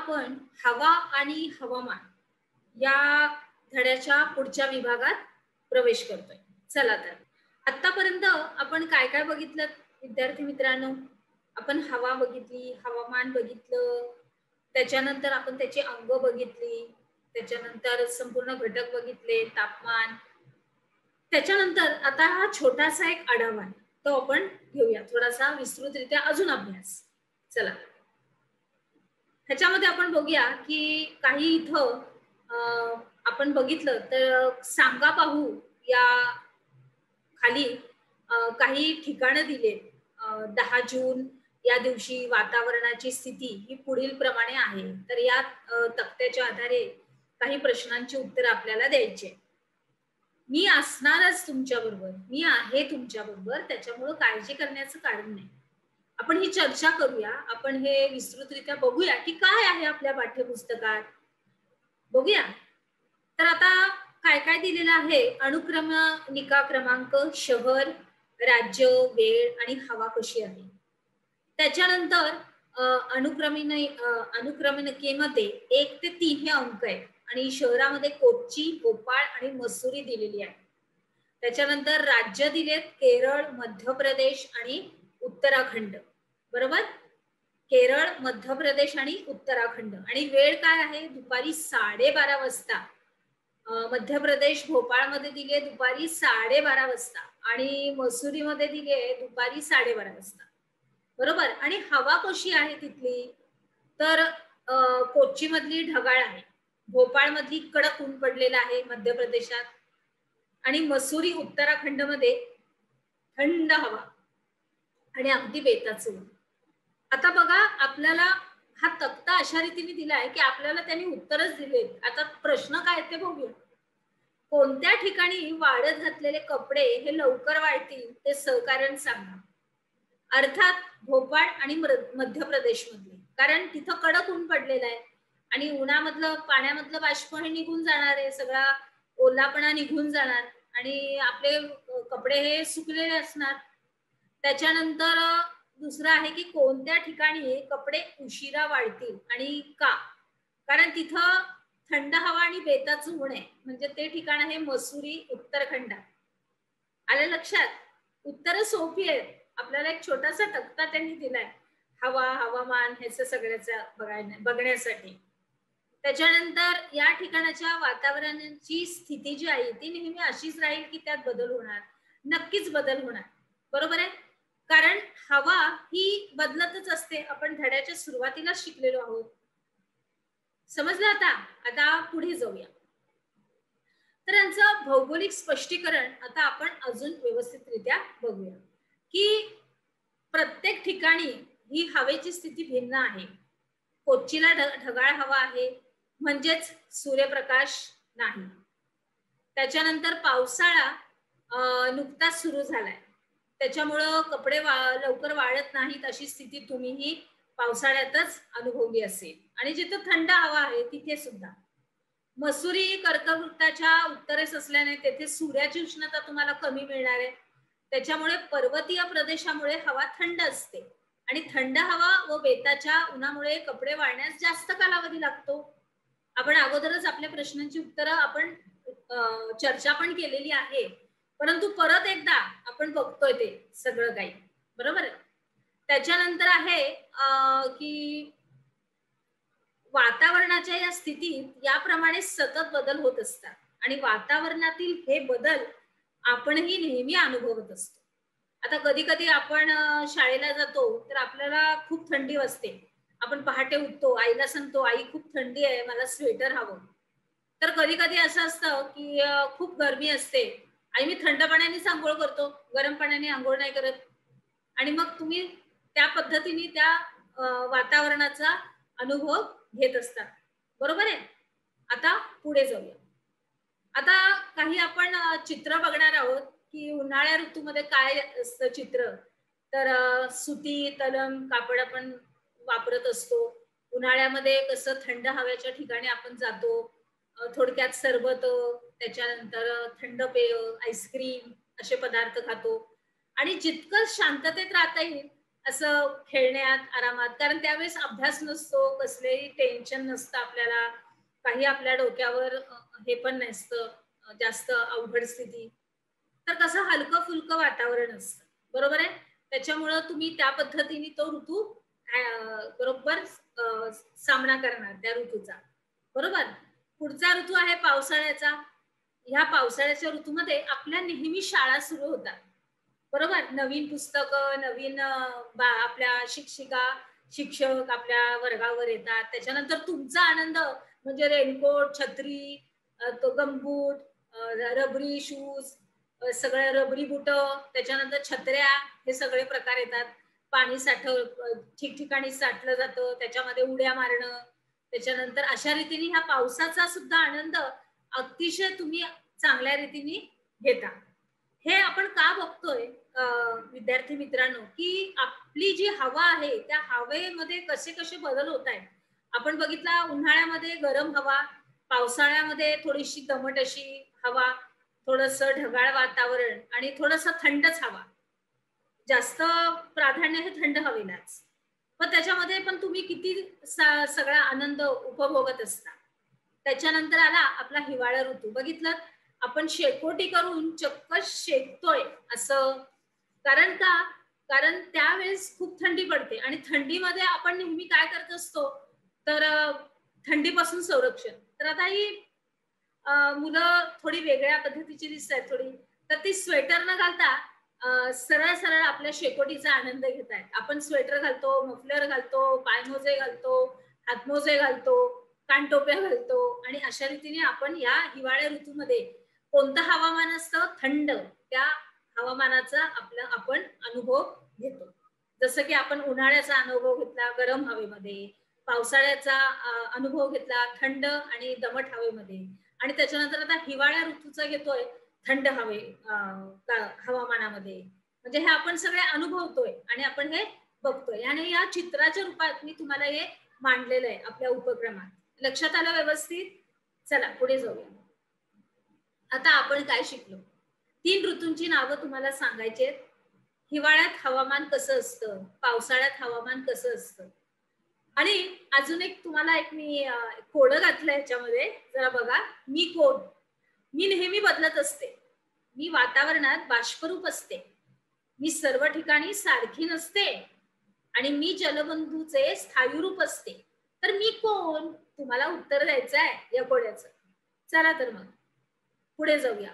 आपण हवा आणि हवामान या धड्याच्या पुढच्या विभागात प्रवेश करतोय. चला तर आतापर्यंत आपण काय काय बघितलं विद्यार्थी मित्रांनो? आपण हवा बघितली, हवामान बघितलं, त्याच्यानंतर आपण त्याची अंग बघितली, त्याच्यानंतर संपूर्ण घटक बघितले, तापमान. त्याच्यानंतर आता हा छोटासा एक आढावा आहे, तो आपण घेऊया थोडासा विस्तृतरित्या अजून अभ्यास. चला ह्याच्यामध्ये आपण बघूया की काही इथं आपण बघितलं तर सांगा पाहू या खाली काही ठिकाणं दिलेत. 10 जून या दिवशी वातावरणाची स्थिती ही पुढील प्रमाणे आहे. तर या तक्त्याच्या आधारे काही प्रश्नांची उत्तरं आपल्याला द्यायची. मी असणारच तुमच्या बरोबर, मी आहे तुमच्या बरोबर, त्याच्यामुळे काळजी करण्याचं कारण नाही. आपण ही चर्चा करूया, आपण हे विस्तृतरित्या बघूया की काय आहे आपल्या पाठ्यपुस्तकात. बघूया. तर आता काय काय दिलेलं आहे? अनुक्रमणिका क्रमांक, शहर, राज्य, वेळ आणि हवा कशी आहे. त्याच्यानंतर अनुक्रमणिकेमध्ये 1 ते 3 हे अंक आहेत आणि शहरामध्ये कोच्ची, भोपाळ आणि मसुरी दिलेली आहे. त्याच्यानंतर राज्य दिलेत केरळ, मध्य प्रदेश आणि उत्तराखंड. बरोबर? केरळ, मध्य प्रदेश आणि उत्तराखंड. आणि वेळ काय आहे? दुपारी 12:30 वाजता. मध्य प्रदेश भोपाळमध्ये दिले दुपारी 12:30 वाजता आणि मसुरीमध्ये दिले दुपारी 12:30 वाजता. बरोबर? आणि हवा कशी आहे तिथली? तर कोच्ची मधली ढगाळ आहे, भोपाळ मधली कडक ऊन पडलेलं आहे मध्य प्रदेशात, आणि मसुरी उत्तराखंड मध्ये थंड हवा आणि अगदी बेताचं ऊन. आता बघा आपल्याला हा तक्ता अशा रीतीने दिलाय की आपल्याला त्यांनी उत्तरच दिलेत. आता प्रश्न काय ते बघूया. कोणत्या ठिकाणी वाळत घातलेले कपडे हे लवकर वाळतील ते सहकारण सांगा. अर्थात भोपाळ आणि मध्य प्रदेश मधले, कारण तिथं कडक ऊन पडलेलं आहे आणि उन्हामधलं पाण्यामधलं बाष्प हे निघून जाणार आहे, सगळा ओलापणा निघून जाणार आणि आपले कपडे हे सुकलेले असणार. त्याच्यानंतर दुसरं आहे की कोणत्या ठिकाणी कपडे उशिरा वाळतील आणि का. कारण तिथं थंड हवा आणि बेताचं ऊन आहे, म्हणजे ते ठिकाण आहे मसुरी उत्तराखंड. आलं लक्षात? उत्तर सोपी आहेत. आपल्याला एक छोटासा तक्ता त्यांनी दिलाय हवा, हवामान ह्याचं सगळ्याचं बघण्यासाठी. त्याच्यानंतर या ठिकाणाच्या वातावरणाची स्थिती जी आहे ती नेहमी अशीच राहील की त्यात बदल होणार? नक्कीच बदल होणार. बरोबर आहे? कारण हवा ही बदलतच असते. आपण धड्याच्या सुरुवातीला शिकलेलो आहोत. समजलं? आता पुढे जाऊया. तर यांचं भौगोलिक स्पष्टीकरण आता आपण अजून व्यवस्थितरित्या बघूया की प्रत्येक ठिकाणी ही हवेची स्थिती भिन्न आहे. कोच्चीला ढगाळ हवा आहे, म्हणजेच सूर्यप्रकाश नाही. त्याच्यानंतर पावसाळा नुकताच सुरू झालाय, त्याच्यामुळं कपडे लवकर वाळत नाहीत अशी स्थिती तुम्हीही पावसाळ्यातच अनुभवली असेल. आणि जिथं थंड हवा आहे तिथे सुद्धा. मसुरी कर्कवृत्ताच्या उत्तरेस असल्याने तेथे सूर्याची उष्णता तुम्हाला कमी मिळणार आहे. त्याच्यामुळे पर्वतीय प्रदेशामुळे हवा थंड असते आणि थंड हवा व बेताच्या उन्हामुळे कपडे वाळण्यास जास्त कालावधी लागतो. आपण अगोदरच आपल्या प्रश्नांची उत्तरं आपण चर्चा पण केलेली आहे, परंतु परत एकदा आपण बघतोय ते सगळं काही. बरोबर आहे? त्याच्यानंतर आहे की वातावरणाच्या या स्थितीत याप्रमाणे सतत बदल होत असतात आणि वातावरणातील हे बदल आपणही नेहमी अनुभवत असतो. आता कधी कधी आपण शाळेला जातो तर आपल्याला खूप थंडी वाजते. आपण पहाटे उठतो, आईला सांगतो आई खूप थंडी आहे, मला स्वेटर हवं. तर कधी कधी असं असतं की खूप गरमी असते, आई मी थंड पाण्याने आंघोळ करतो, गरम पाण्याने आंघोळ नाही करत. आणि मग तुम्ही त्या पद्धतीने त्या वातावरणाचा अनुभव घेत असतात. बरोबर आहे? आता पुढे जाऊया. आता काही आपण चित्र बघणार आहोत की उन्हाळ्या ऋतूमध्ये काय असतं चित्र. तर सुती तलम कापड आपण वापरत असतो. उन्हाळ्यामध्ये कसं थंड हवेच्या ठिकाणी आपण जातो, थोडक्यात सरबत, त्याच्यानंतर थंड पेय, आईस्क्रीम असे पदार्थ खातो आणि जितकं शांततेत राहता येईल असं खेळण्यात आरामात, कारण त्यावेळेस अभ्यास नसतो, कसलेही टेन्शन नसतं आपल्याला, काही आपल्या डोक्यावर हे पण नसतं जास्त अवघड स्थिती. तर कसं हलकं फुलकं वातावरण असतं, बरोबर आहे. त्याच्यामुळं तुम्ही त्या पद्धतीने तो ऋतू बरोबर सामना करणार त्या ऋतूचा, बरोबर. पुढचा ऋतू आहे पावसाळ्याचा. ह्या पावसाळ्याच्या ऋतूमध्ये आपल्या नेहमी शाळा सुरू होतात, बरोबर. नवीन पुस्तकं, नवीन आपल्या शिक्षिका, शिक्षक आपल्या वर्गावर येतात. त्याच्यानंतर तुमचा आनंद म्हणजे रेनकोट, छत्री, तो गमबूट, रबरी शूज, सगळे रबरी बुटं, त्याच्यानंतर छत्र्या, हे सगळे प्रकार येतात. पाणी ठिकठिकाणी साठलं जातं, त्याच्यामध्ये उड्या मारणं. त्याच्यानंतर अशा रीतीने ह्या पावसाचा सुद्धा आनंद अतिशय तुम्ही चांगल्या रीतीने घेता. हे आपण का बघतोय विद्यार्थी मित्रांनो, की आपली जी हवा आहे त्या हवेमध्ये कसे कसे बदल होत आहेत. आपण बघितला, उन्हाळ्यामध्ये गरम हवा, पावसाळ्यामध्ये थोडीशी दमट अशी हवा, थोडस ढगाळ वातावरण आणि थोडस थंडच हवा. जास्त प्राधान्य हे थंड हवेलाच. पण त्याच्यामध्ये पण तुम्ही किती सगळा आनंद उपभोगत असता. त्याच्यानंतर आला आपला हिवाळा ऋतू. बघितलं, आपण शेकोटी करून चक्क शेकतोय असं. कारण का? कारण त्यावेळेस खूप थंडी पडते आणि थंडीमध्ये आपण नेहमी काय करत असतो, तर थंडीपासून संरक्षण. तर आता ही मुलं थोडी वेगळ्या पद्धतीची दिसतात थोडी, तर ती स्वेटर न घालता सरळ सरळ आपल्या शेकोटीचा आनंद घेत आहेत. आपण स्वेटर घालतो, मफलर घालतो, पायमोजे घालतो, हातमोजे घालतो, कानटोप्या घालतो आणि अशा रीतीने आपण या हिवाळ्या ऋतूमध्ये कोणतं हवामान असतं, थंड, त्या हवामानाचा आपण अनुभव घेतो. जसं की आपण उन्हाळ्याचा अनुभव घेतला गरम हवेमध्ये, पावसाळ्याचा अनुभव घेतला थंड आणि दमट हवेमध्ये, आणि त्याच्यानंतर आता हिवाळ्या ऋतूचा घेतोय थंड हवामानामध्ये. म्हणजे हे आपण सगळे अनुभवतोय आणि आपण हे बघतोय आणि या चित्राच्या रूपात मी तुम्हाला हे मांडलेलं आहे आपल्या उपक्रमात. लक्षात आलं व्यवस्थित? चला पुढे जाऊया. आता आपण काय शिकलो? 3 ऋतूंची नावं तुम्हाला सांगायची आहेत. हिवाळ्यात हवामान कसं असतं, पावसाळ्यात हवामान कसं असतं, आणि अजून एक तुम्हाला एक मी कोडं घातलं ह्याच्यामध्ये, जरा बघा. मी कोड. मी नेहमी बदलत असते. मी वातावरणात बाष्परूप असते. मी सर्व ठिकाणी सारखी नसते आणि मी जलबंधूचे स्थायी रूप असते. तर मी कोण? तुम्हाला उत्तर द्यायचं आहे या कोड्याचं. चला तर मग पुढे जाऊया.